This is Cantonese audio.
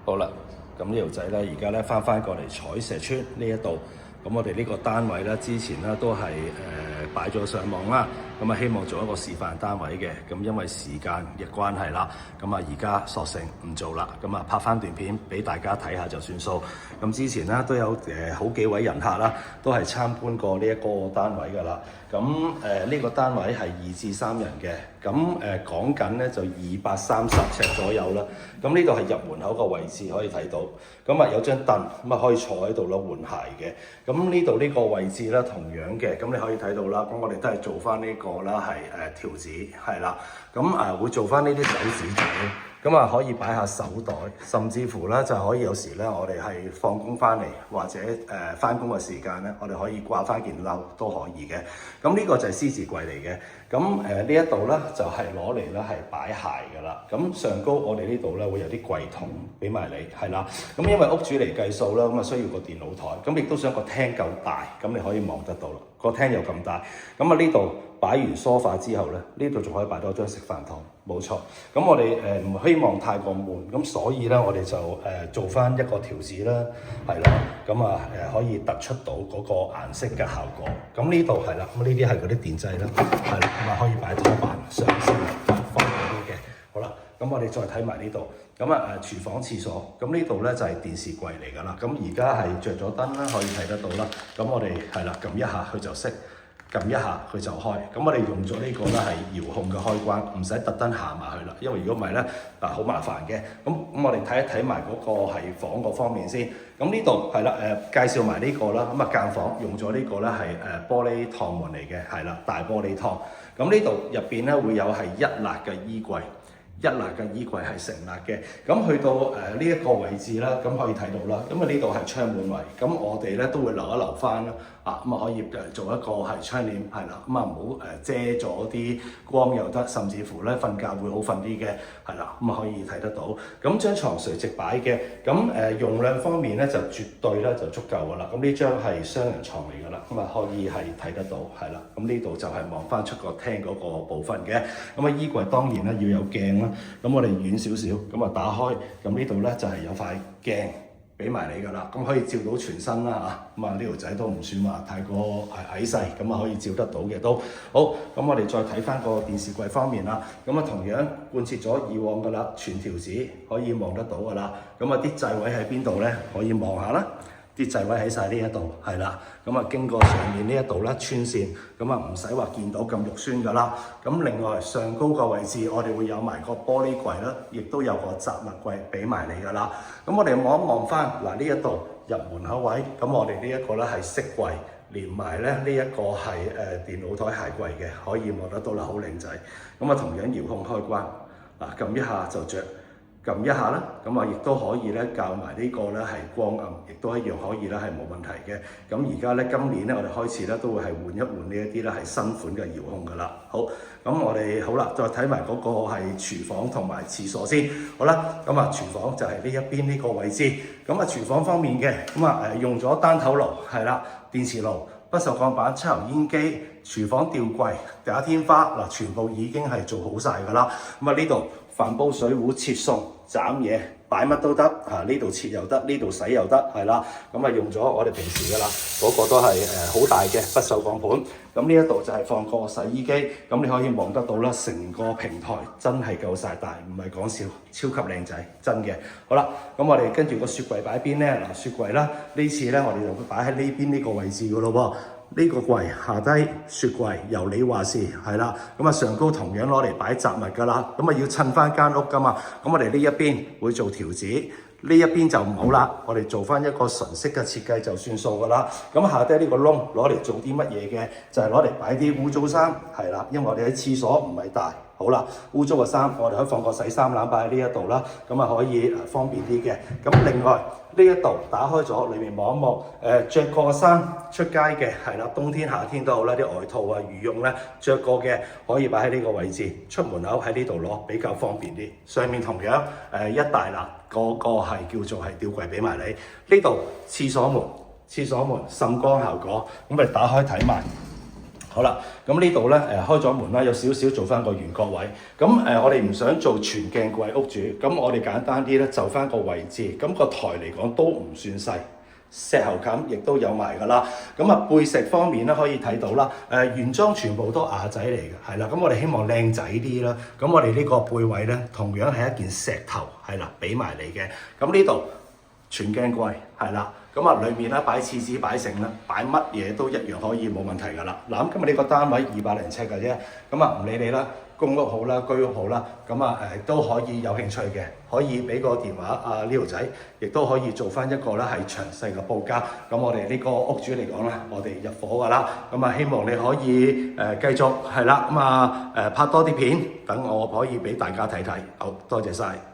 好啦，咁呢條仔咧，而家咧翻過嚟彩石村呢一度，咁我哋呢個單位咧，之前咧都係擺咗上網啦，咁啊希望做一個示範單位嘅，咁因為時間嘅關係啦，咁啊而家索性唔做啦，咁啊拍翻段片俾大家睇下就算數。咁之前咧都有好幾位人客啦，都係參觀過呢一個單位㗎啦。咁呢個單位係2至3人嘅，咁講緊咧就230尺左右啦。咁呢度係入門口個位置可以睇到，咁啊有張凳咁啊可以坐喺度啦換鞋嘅。咁呢度呢個位置咧同樣嘅，咁你可以睇到啦。咁我哋都係做翻呢個啦，係條子係啦。咁會做翻呢啲手指仔。咁啊可以擺下手袋，甚至乎咧就可以有時咧我哋係放工翻嚟或者翻工嘅時間咧，我哋可以掛翻件褸都可以嘅。咁呢個就係獅子櫃嚟嘅。咁呢一度咧就係攞嚟咧係擺鞋㗎啦。咁上高我哋呢度咧會有啲櫃桶俾埋你，係啦。咁因為屋主嚟計數啦，咁啊需要個電腦台，咁亦都想個廳夠大，咁你可以望得到啦。個廳又咁大，咁啊呢度擺完梳化之後咧，呢度仲可以擺多張食飯台，冇錯。咁我哋唔希望太過悶，咁所以咧我哋就做翻一個條子啦，係啦。咁啊可以突出到嗰個顏色嘅效果。咁呢度係啦，咁呢啲係嗰啲電掣啦，係啦，咁啊可以擺拖板上升方便啲嘅。好啦，咁我哋再睇埋呢度。咁啊廚房廁所，咁呢度咧就係電視櫃嚟㗎啦。咁而家係着咗燈啦，可以睇得到啦。咁我哋係啦，撳一下佢就熄，撳一下佢就開。咁我哋用咗呢個咧係遙控嘅開關，唔使特登行埋去啦。因為如果唔係咧好麻煩嘅。咁我哋睇一睇埋嗰個係房嗰方面先。咁呢度係啦介紹埋呢個啦。咁啊間房用咗呢個咧係玻璃趟門嚟嘅，係啦大玻璃趟。咁呢度入邊咧會有係一納嘅衣櫃。一納嘅衣櫃係成納嘅，咁去到呢一個位置啦，咁可以睇到啦。咁啊呢度係窗門位，咁我哋咧都會留一留翻啦。咁啊可以做一個係窗簾，係啦。咁啊唔好遮咗啲光又得，甚至乎咧瞓覺會好瞓啲嘅，係啦。咁啊可以睇得到。咁張床垂直擺嘅，咁容量方面咧就絕對咧就足夠噶啦。咁呢張係雙人床嚟噶啦，咁啊可以係睇得到，係啦。咁呢度就係望翻出個廳嗰個部分嘅。咁啊衣櫃當然咧要有鏡啦。咁我哋遠少少，咁啊打開，咁呢度咧就係有塊鏡俾埋你㗎啦，咁可以照到全身啦嚇。咁啊呢條仔都唔算話太過矮細，咁啊可以照得到嘅都好。咁我哋再睇翻個電視櫃方面啦，咁啊同樣貫徹咗以往㗎啦，全條子可以望得到㗎啦。咁啊啲掣位喺邊度咧？可以望下啦。啲掣位喺晒呢一度，係啦，咁啊經過上面呢一度咧穿線，咁啊唔使話見到咁肉酸噶啦。咁另外上高個位置，我哋會有埋個玻璃櫃啦，亦都有個雜物櫃俾埋你噶啦。咁我哋望一望翻嗱呢一度入門口位，咁我哋呢一個咧係飾櫃，連埋咧呢一個係電腦台鞋櫃嘅，可以望得到啦，好靚仔。咁啊同樣遙控開關，嗱撳一下就着。撳一下啦，咁啊亦都可以咧校埋呢個咧係光暗，亦都一樣可以咧係冇問題嘅。咁而家咧今年咧我哋開始咧都會係換一換呢一啲咧係新款嘅遙控噶啦。好，咁我哋好啦，再睇埋嗰個係廚房同埋廁所先。好啦，咁啊廚房就係呢一邊呢個位置。咁啊廚房方面嘅，咁啊用咗單頭爐，係啦，電磁爐、不鏽鋼板、抽油煙機、廚房吊櫃、假天花嗱，全部已經係做好晒噶啦。咁啊呢度飯煲水壺、切餸、斬嘢、擺乜都得呢度切又得，呢度洗又得，係啦。咁啊用咗我哋平時噶啦，嗰個都係好大嘅不鏽鋼盤。咁呢一度就係放個洗衣機，咁你可以望得到啦，成個平台真係夠晒大，唔係講笑，超級靚仔，真嘅。好啦，咁我哋跟住個雪櫃擺邊咧？嗱，雪櫃啦，呢次咧我哋就會擺喺呢邊呢個位置噶咯喎。呢個櫃下低雪櫃由你話事，係啦。咁啊上高同樣攞嚟擺雜物㗎啦。咁啊要襯翻間屋㗎嘛。咁我哋呢一邊會做條子，呢一邊就唔好啦。我哋做翻一個純色嘅設計就算數㗎啦。咁下低呢個窿攞嚟做啲乜嘢嘅？就係攞嚟擺啲污糟衫，係啦。因為我哋喺廁所唔係大。好啦，污糟嘅衫我哋可以放個洗衫籃擺喺呢一度啦，咁啊可以方便啲嘅。咁另外呢一度打開咗，裏面望一望，著過嘅衫出街嘅係啦，冬天夏天都好啦，啲外套啊羽絨咧着過嘅可以擺喺呢個位置，出門口喺呢度攞比較方便啲。上面同樣一大欄個係叫做係吊櫃俾埋你。呢度廁所門滲光效果，咁我哋打開睇埋。好啦，咁呢度咧開咗門啦，有少少做翻個圓角位。咁我哋唔想做全鏡櫃屋主，咁我哋簡單啲咧就翻個位置。咁個台嚟講都唔算細，石喉冚亦都有埋㗎啦。咁啊背石方面咧可以睇到啦，原裝全部都瓦仔嚟嘅，係啦。咁我哋希望靚仔啲啦。咁我哋呢個背位咧同樣係一件石頭，係啦，俾埋你嘅。咁呢度全鏡櫃係啦。咁啊，裏面咧擺廁紙擺剩啦，擺乜嘢都一樣可以冇問題㗎啦。嗱，咁今日呢個單位200零尺嘅啫，咁啊唔理你啦，公屋好啦，居屋好啦，咁啊都可以有興趣嘅，可以俾個電話啊呢條仔，亦都可以做翻一個咧係詳細嘅報價。咁我哋呢個屋主嚟講咧，我哋入伙㗎啦。咁啊希望你可以繼續係啦，咁啊拍多啲片，等我可以俾大家睇睇。好多謝晒。